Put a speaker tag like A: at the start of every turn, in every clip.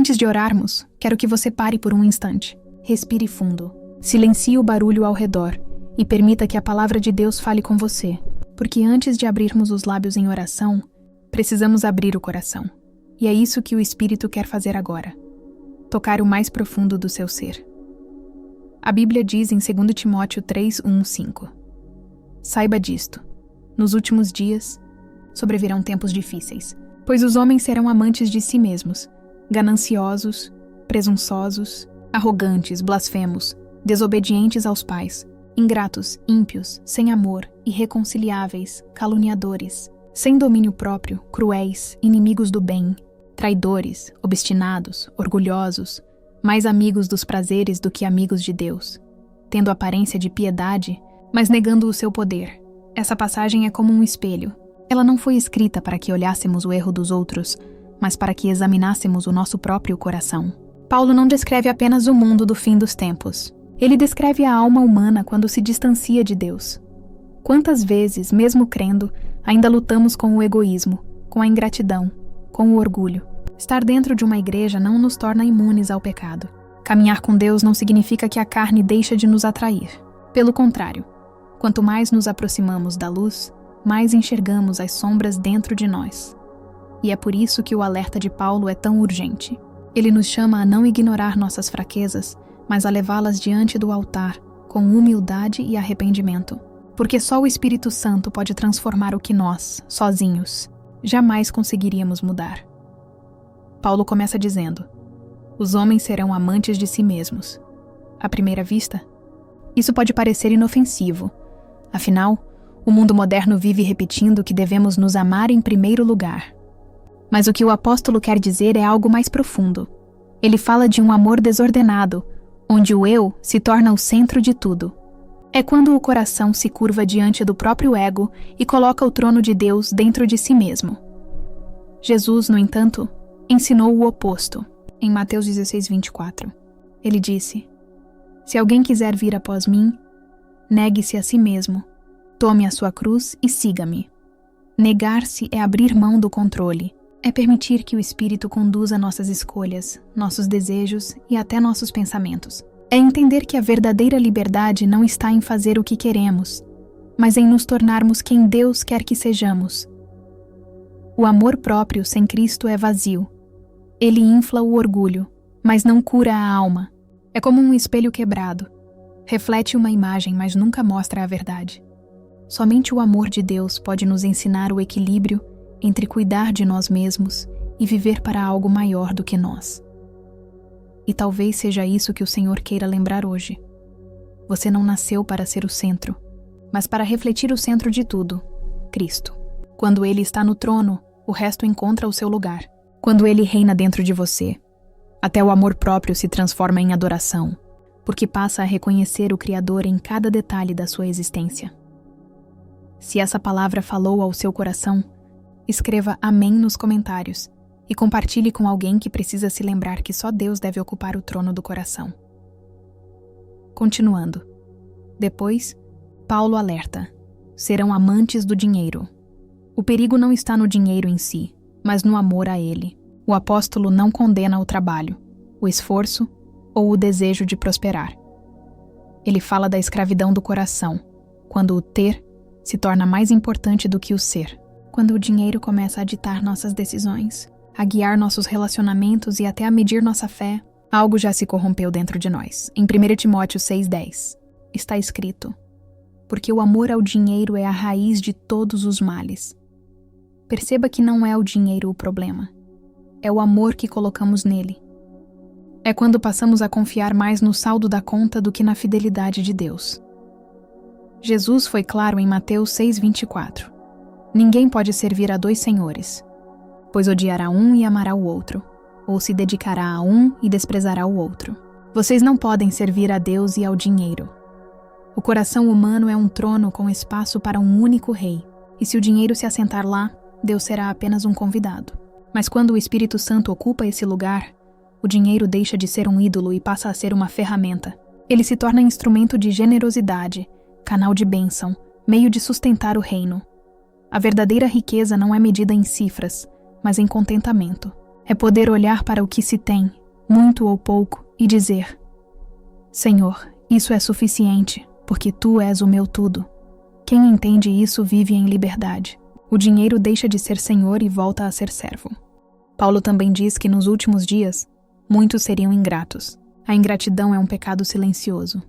A: Antes de orarmos, quero que você pare por um instante. Respire fundo. Silencie o barulho ao redor e permita que a palavra de Deus fale com você. Porque antes de abrirmos os lábios em oração, precisamos abrir o coração. E é isso que o Espírito quer fazer agora. Tocar o mais profundo do seu ser. A Bíblia diz em 2 Timóteo 3:1-5. Saiba disto. Nos últimos dias, sobrevirão tempos difíceis, pois os homens serão amantes de si mesmos, gananciosos, presunçosos, arrogantes, blasfemos, desobedientes aos pais, ingratos, ímpios, sem amor, irreconciliáveis, caluniadores, sem domínio próprio, cruéis, inimigos do bem, traidores, obstinados, orgulhosos, mais amigos dos prazeres do que amigos de Deus, tendo aparência de piedade, mas negando o seu poder. Essa passagem é como um espelho. Ela não foi escrita para que olhássemos o erro dos outros, mas para que examinássemos o nosso próprio coração. Paulo não descreve apenas o mundo do fim dos tempos. Ele descreve a alma humana quando se distancia de Deus. Quantas vezes, mesmo crendo, ainda lutamos com o egoísmo, com a ingratidão, com o orgulho. Estar dentro de uma igreja não nos torna imunes ao pecado. Caminhar com Deus não significa que a carne deixa de nos atrair. Pelo contrário, quanto mais nos aproximamos da luz, mais enxergamos as sombras dentro de nós. E é por isso que o alerta de Paulo é tão urgente. Ele nos chama a não ignorar nossas fraquezas, mas a levá-las diante do altar, com humildade e arrependimento. Porque só o Espírito Santo pode transformar o que nós, sozinhos, jamais conseguiríamos mudar. Paulo começa dizendo: os homens serão amantes de si mesmos. À primeira vista, isso pode parecer inofensivo. Afinal, o mundo moderno vive repetindo que devemos nos amar em primeiro lugar. Mas o que o apóstolo quer dizer é algo mais profundo. Ele fala de um amor desordenado, onde o eu se torna o centro de tudo. É quando o coração se curva diante do próprio ego e coloca o trono de Deus dentro de si mesmo. Jesus, no entanto, ensinou o oposto. Em Mateus 16:24, ele disse: se alguém quiser vir após mim, negue-se a si mesmo, tome a sua cruz e siga-me. Negar-se é abrir mão do controle, é permitir que o Espírito conduza nossas escolhas, nossos desejos e até nossos pensamentos. É entender que a verdadeira liberdade não está em fazer o que queremos, mas em nos tornarmos quem Deus quer que sejamos. O amor próprio sem Cristo é vazio. Ele infla o orgulho, mas não cura a alma. É como um espelho quebrado. Reflete uma imagem, mas nunca mostra a verdade. Somente o amor de Deus pode nos ensinar o equilíbrio entre cuidar de nós mesmos e viver para algo maior do que nós. E talvez seja isso que o Senhor queira lembrar hoje. Você não nasceu para ser o centro, mas para refletir o centro de tudo, Cristo. Quando Ele está no trono, o resto encontra o seu lugar. Quando Ele reina dentro de você, até o amor próprio se transforma em adoração, porque passa a reconhecer o Criador em cada detalhe da sua existência. Se essa palavra falou ao seu coração, escreva amém nos comentários e compartilhe com alguém que precisa se lembrar que só Deus deve ocupar o trono do coração. Continuando. Depois, Paulo alerta: serão amantes do dinheiro. O perigo não está no dinheiro em si, mas no amor a ele. O apóstolo não condena o trabalho, o esforço ou o desejo de prosperar. Ele fala da escravidão do coração, quando o ter se torna mais importante do que o ser. Quando o dinheiro começa a ditar nossas decisões, a guiar nossos relacionamentos e até a medir nossa fé, algo já se corrompeu dentro de nós. Em 1 Timóteo 6:10, está escrito: porque o amor ao dinheiro é a raiz de todos os males. Perceba que não é o dinheiro o problema. É o amor que colocamos nele. É quando passamos a confiar mais no saldo da conta do que na fidelidade de Deus. Jesus foi claro em Mateus 6:24. Ninguém pode servir a dois senhores, pois odiará um e amará o outro, ou se dedicará a um e desprezará o outro. Vocês não podem servir a Deus e ao dinheiro. O coração humano é um trono com espaço para um único rei, e se o dinheiro se assentar lá, Deus será apenas um convidado. Mas quando o Espírito Santo ocupa esse lugar, o dinheiro deixa de ser um ídolo e passa a ser uma ferramenta. Ele se torna instrumento de generosidade, canal de bênção, meio de sustentar o reino. A verdadeira riqueza não é medida em cifras, mas em contentamento. É poder olhar para o que se tem, muito ou pouco, e dizer: Senhor, isso é suficiente, porque Tu és o meu tudo. Quem entende isso vive em liberdade. O dinheiro deixa de ser senhor e volta a ser servo. Paulo também diz que nos últimos dias, muitos seriam ingratos. A ingratidão é um pecado silencioso.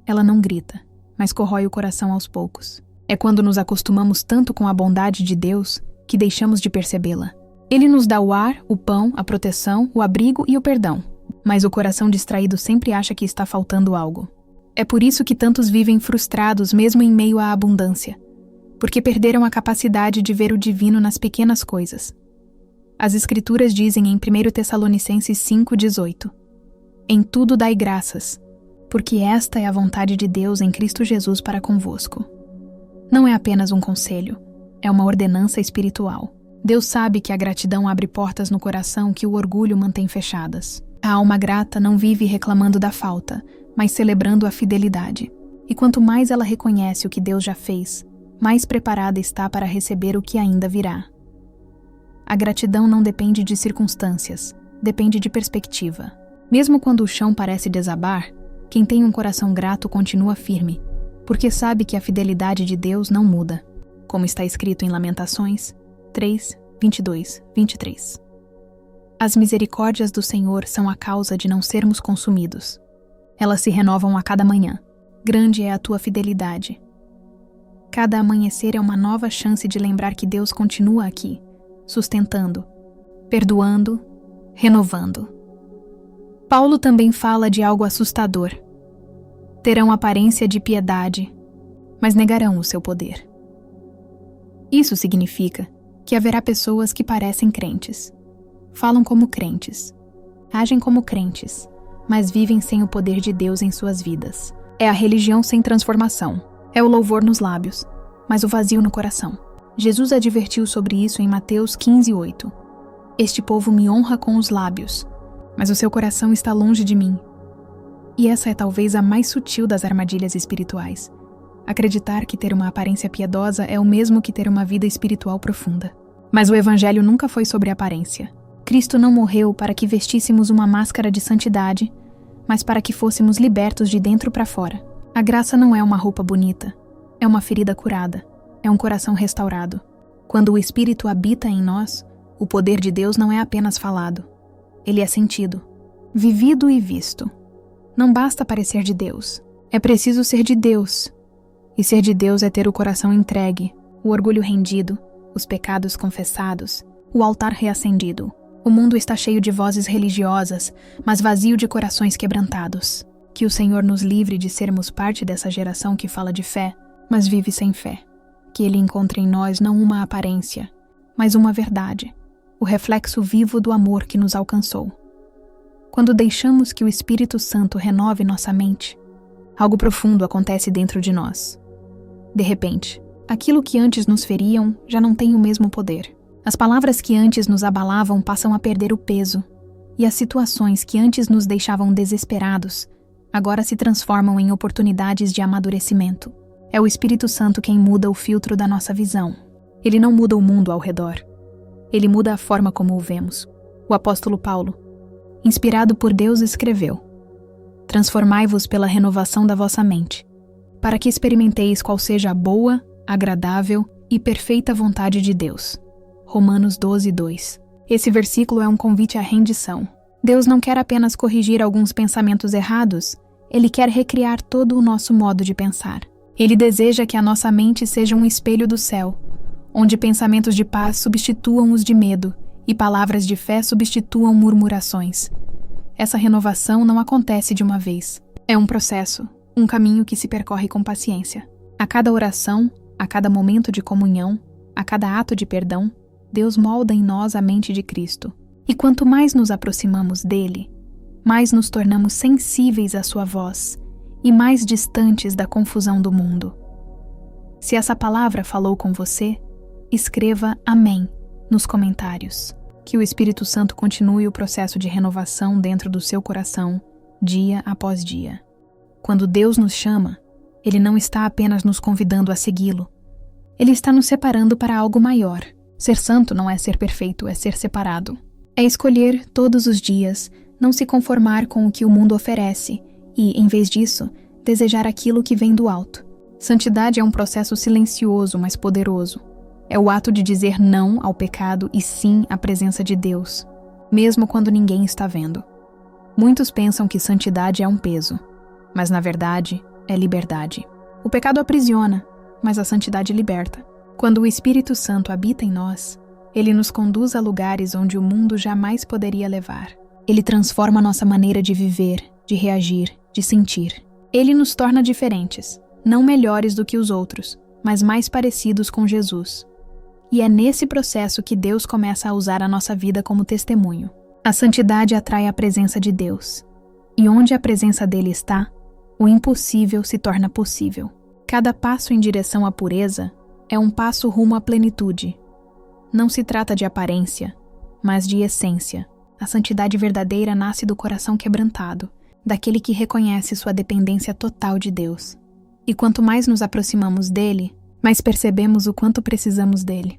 A: Ela não grita, mas corrói o coração aos poucos. É quando nos acostumamos tanto com a bondade de Deus que deixamos de percebê-la. Ele nos dá o ar, o pão, a proteção, o abrigo e o perdão. Mas o coração distraído sempre acha que está faltando algo. É por isso que tantos vivem frustrados mesmo em meio à abundância, porque perderam a capacidade de ver o divino nas pequenas coisas. As Escrituras dizem em 1 Tessalonicenses 5,18: Em tudo dai graças, porque esta é a vontade de Deus em Cristo Jesus para convosco. Não é apenas um conselho, é uma ordenança espiritual. Deus sabe que a gratidão abre portas no coração que o orgulho mantém fechadas. A alma grata não vive reclamando da falta, mas celebrando a fidelidade. E quanto mais ela reconhece o que Deus já fez, mais preparada está para receber o que ainda virá. A gratidão não depende de circunstâncias, depende de perspectiva. Mesmo quando o chão parece desabar, quem tem um coração grato continua firme, porque sabe que a fidelidade de Deus não muda, como está escrito em Lamentações 3, 22, 23. As misericórdias do Senhor são a causa de não sermos consumidos. Elas se renovam a cada manhã. Grande é a tua fidelidade. Cada amanhecer é uma nova chance de lembrar que Deus continua aqui, sustentando, perdoando, renovando. Paulo também fala de algo assustador. Terão aparência de piedade, mas negarão o seu poder. Isso significa que haverá pessoas que parecem crentes, falam como crentes, agem como crentes, mas vivem sem o poder de Deus em suas vidas. É a religião sem transformação. É o louvor nos lábios, mas o vazio no coração. Jesus advertiu sobre isso em Mateus 15:8. Este povo me honra com os lábios, mas o seu coração está longe de mim. E essa é talvez a mais sutil das armadilhas espirituais. Acreditar que ter uma aparência piedosa é o mesmo que ter uma vida espiritual profunda. Mas o Evangelho nunca foi sobre aparência. Cristo não morreu para que vestíssemos uma máscara de santidade, mas para que fôssemos libertos de dentro para fora. A graça não é uma roupa bonita, é uma ferida curada, é um coração restaurado. Quando o Espírito habita em nós, o poder de Deus não é apenas falado. Ele é sentido, vivido e visto. Não basta parecer de Deus, é preciso ser de Deus. E ser de Deus é ter o coração entregue, o orgulho rendido, os pecados confessados, o altar reacendido. O mundo está cheio de vozes religiosas, mas vazio de corações quebrantados. Que o Senhor nos livre de sermos parte dessa geração que fala de fé, mas vive sem fé. Que Ele encontre em nós não uma aparência, mas uma verdade, o reflexo vivo do amor que nos alcançou. Quando deixamos que o Espírito Santo renove nossa mente, algo profundo acontece dentro de nós. De repente, aquilo que antes nos feriam já não tem o mesmo poder. As palavras que antes nos abalavam passam a perder o peso, e as situações que antes nos deixavam desesperados agora se transformam em oportunidades de amadurecimento. É o Espírito Santo quem muda o filtro da nossa visão. Ele não muda o mundo ao redor. Ele muda a forma como o vemos. O apóstolo Paulo, inspirado por Deus, escreveu: Transformai-vos pela renovação da vossa mente, para que experimenteis qual seja a boa, agradável e perfeita vontade de Deus. Romanos 12:2. Esse versículo é um convite à rendição. Deus não quer apenas corrigir alguns pensamentos errados, Ele quer recriar todo o nosso modo de pensar. Ele deseja que a nossa mente seja um espelho do céu, onde pensamentos de paz substituam os de medo e palavras de fé substituam murmurações. Essa renovação não acontece de uma vez. É um processo, um caminho que se percorre com paciência. A cada oração, a cada momento de comunhão, a cada ato de perdão, Deus molda em nós a mente de Cristo. E quanto mais nos aproximamos dele, mais nos tornamos sensíveis à sua voz e mais distantes da confusão do mundo. Se essa palavra falou com você, escreva Amém nos comentários. Que o Espírito Santo continue o processo de renovação dentro do seu coração, dia após dia. Quando Deus nos chama, Ele não está apenas nos convidando a segui-lo. Ele está nos separando para algo maior. Ser santo não é ser perfeito, é ser separado. É escolher, todos os dias, não se conformar com o que o mundo oferece e, em vez disso, desejar aquilo que vem do alto. Santidade é um processo silencioso, mas poderoso. É o ato de dizer não ao pecado e sim à presença de Deus, mesmo quando ninguém está vendo. Muitos pensam que santidade é um peso, mas na verdade é liberdade. O pecado aprisiona, mas a santidade liberta. Quando o Espírito Santo habita em nós, ele nos conduz a lugares onde o mundo jamais poderia levar. Ele transforma nossa maneira de viver, de reagir, de sentir. Ele nos torna diferentes, não melhores do que os outros, mas mais parecidos com Jesus. E é nesse processo que Deus começa a usar a nossa vida como testemunho. A santidade atrai a presença de Deus. E onde a presença dele está, o impossível se torna possível. Cada passo em direção à pureza é um passo rumo à plenitude. Não se trata de aparência, mas de essência. A santidade verdadeira nasce do coração quebrantado, daquele que reconhece sua dependência total de Deus. E quanto mais nos aproximamos dele, mais percebemos o quanto precisamos dele.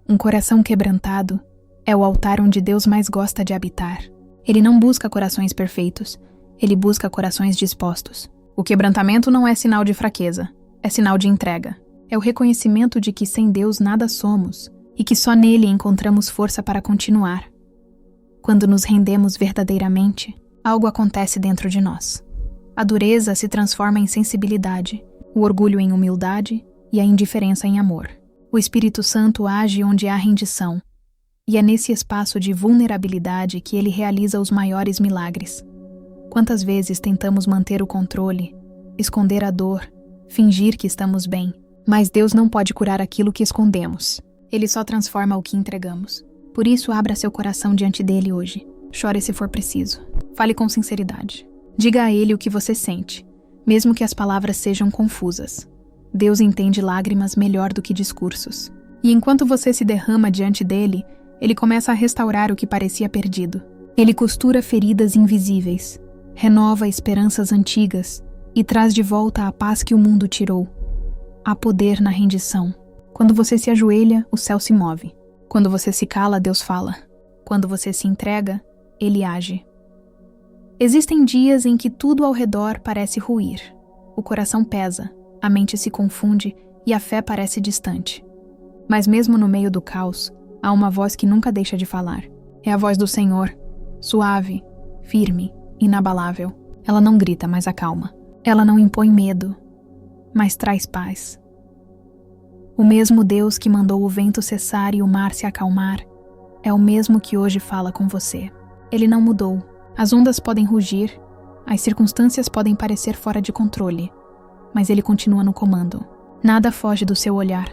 A: Um coração quebrantado é o altar onde Deus mais gosta de habitar. Ele não busca corações perfeitos, ele busca corações dispostos. O quebrantamento não é sinal de fraqueza, é sinal de entrega. É o reconhecimento de que sem Deus nada somos e que só nele encontramos força para continuar. Quando nos rendemos verdadeiramente, algo acontece dentro de nós. A dureza se transforma em sensibilidade, o orgulho em humildade e a indiferença em amor. O Espírito Santo age onde há rendição, e é nesse espaço de vulnerabilidade que ele realiza os maiores milagres. Quantas vezes tentamos manter o controle, esconder a dor, fingir que estamos bem, mas Deus não pode curar aquilo que escondemos. Ele só transforma o que entregamos. Por isso, abra seu coração diante dele hoje. Chore se for preciso. Fale com sinceridade. Diga a ele o que você sente, mesmo que as palavras sejam confusas. Deus entende lágrimas melhor do que discursos. E enquanto você se derrama diante dele, ele começa a restaurar o que parecia perdido. Ele costura feridas invisíveis, renova esperanças antigas e traz de volta a paz que o mundo tirou. Há poder na rendição. Quando você se ajoelha, o céu se move. Quando você se cala, Deus fala. Quando você se entrega, ele age. Existem dias em que tudo ao redor parece ruir. O coração pesa, a mente se confunde e a fé parece distante. Mas mesmo no meio do caos, há uma voz que nunca deixa de falar. É a voz do Senhor, suave, firme, inabalável. Ela não grita, mas acalma. Ela não impõe medo, mas traz paz. O mesmo Deus que mandou o vento cessar e o mar se acalmar é o mesmo que hoje fala com você. Ele não mudou. As ondas podem rugir, as circunstâncias podem parecer fora de controle, mas ele continua no comando. Nada foge do seu olhar,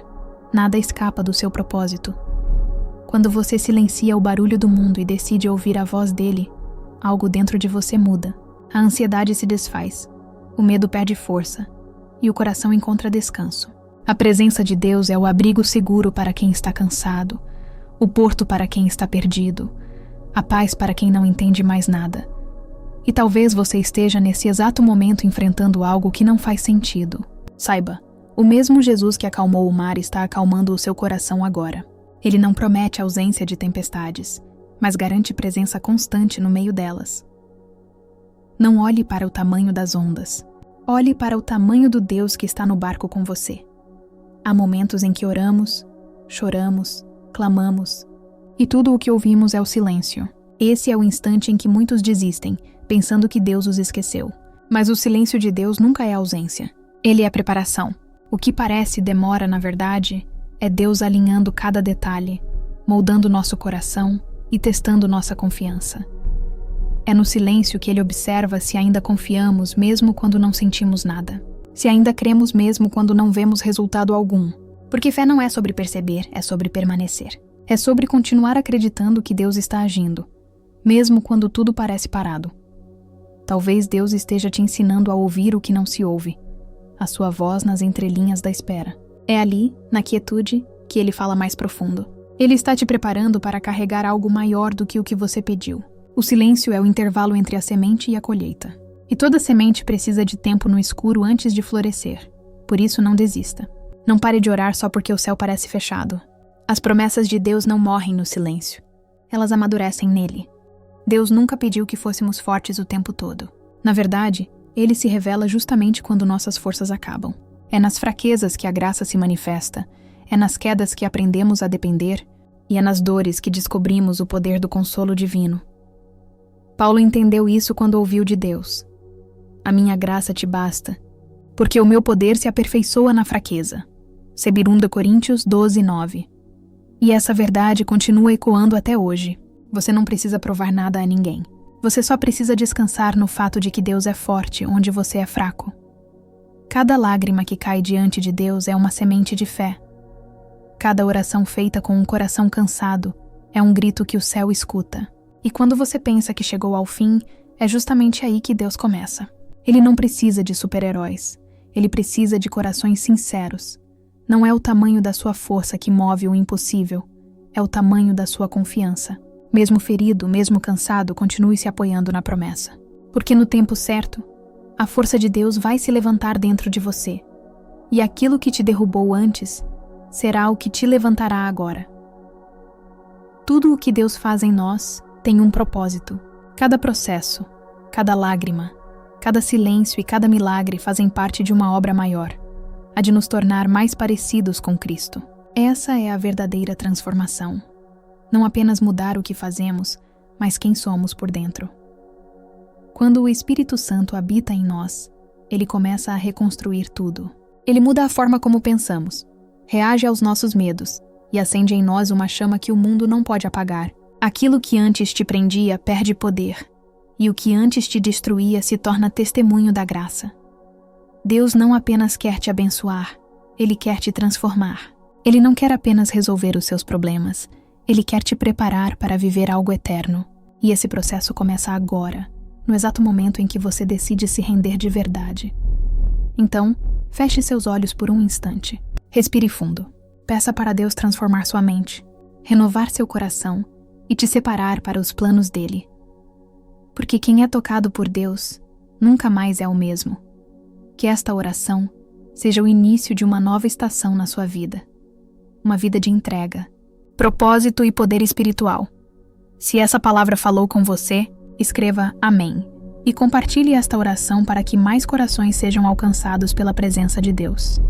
A: nada escapa do seu propósito. Quando você silencia o barulho do mundo e decide ouvir a voz dele, algo dentro de você muda. A ansiedade se desfaz, o medo perde força e o coração encontra descanso. A presença de Deus é o abrigo seguro para quem está cansado, o porto para quem está perdido, a paz para quem não entende mais nada. E talvez você esteja nesse exato momento enfrentando algo que não faz sentido. Saiba, o mesmo Jesus que acalmou o mar está acalmando o seu coração agora. Ele não promete ausência de tempestades, mas garante presença constante no meio delas. Não olhe para o tamanho das ondas. Olhe para o tamanho do Deus que está no barco com você. Há momentos em que oramos, choramos, clamamos, e tudo o que ouvimos é o silêncio. Esse é o instante em que muitos desistem, pensando que Deus os esqueceu. Mas o silêncio de Deus nunca é ausência. Ele é preparação. O que parece demora, na verdade, é Deus alinhando cada detalhe, moldando nosso coração e testando nossa confiança. É no silêncio que ele observa se ainda confiamos mesmo quando não sentimos nada. Se ainda cremos mesmo quando não vemos resultado algum. Porque fé não é sobre perceber, é sobre permanecer. É sobre continuar acreditando que Deus está agindo, mesmo quando tudo parece parado. Talvez Deus esteja te ensinando a ouvir o que não se ouve, a sua voz nas entrelinhas da espera. É ali, na quietude, que ele fala mais profundo. Ele está te preparando para carregar algo maior do que o que você pediu. O silêncio é o intervalo entre a semente e a colheita. E toda semente precisa de tempo no escuro antes de florescer. Por isso, não desista. Não pare de orar só porque o céu parece fechado. As promessas de Deus não morrem no silêncio. elas amadurecem nele. Deus nunca pediu que fôssemos fortes o tempo todo. Na verdade, ele se revela justamente quando nossas forças acabam. É nas fraquezas que a graça se manifesta, é nas quedas que aprendemos a depender e é nas dores que descobrimos o poder do consolo divino. Paulo entendeu isso quando ouviu de Deus: a minha graça te basta, porque o meu poder se aperfeiçoa na fraqueza. 2 Coríntios 12:9. E essa verdade continua ecoando até hoje. Você não precisa provar nada a ninguém. Você só precisa descansar no fato de que Deus é forte onde você é fraco. Cada lágrima que cai diante de Deus é uma semente de fé. Cada oração feita com um coração cansado é um grito que o céu escuta. E quando você pensa que chegou ao fim, é justamente aí que Deus começa. Ele não precisa de super-heróis. Ele precisa de corações sinceros. Não é o tamanho da sua força que move o impossível. É o tamanho da sua confiança. Mesmo ferido, mesmo cansado, continue se apoiando na promessa. Porque no tempo certo, a força de Deus vai se levantar dentro de você. E aquilo que te derrubou antes será o que te levantará agora. Tudo o que Deus faz em nós tem um propósito. Cada processo, cada lágrima, cada silêncio e cada milagre fazem parte de uma obra maior, a de nos tornar mais parecidos com Cristo. Essa é a verdadeira transformação. Não apenas mudar o que fazemos, mas quem somos por dentro. Quando o Espírito Santo habita em nós, ele começa a reconstruir tudo. Ele muda a forma como pensamos, reage aos nossos medos e acende em nós uma chama que o mundo não pode apagar. Aquilo que antes te prendia perde poder, e o que antes te destruía se torna testemunho da graça. Deus não apenas quer te abençoar, ele quer te transformar. Ele não quer apenas resolver os seus problemas, ele quer te preparar para viver algo eterno. E esse processo começa agora, no exato momento em que você decide se render de verdade. Então, feche seus olhos por um instante. Respire fundo. Peça para Deus transformar sua mente, renovar seu coração e te separar para os planos dele. Porque quem é tocado por Deus nunca mais é o mesmo. Que esta oração seja o início de uma nova estação na sua vida. Uma vida de entrega, propósito e poder espiritual. Se essa palavra falou com você, escreva Amém e compartilhe esta oração para que mais corações sejam alcançados pela presença de Deus.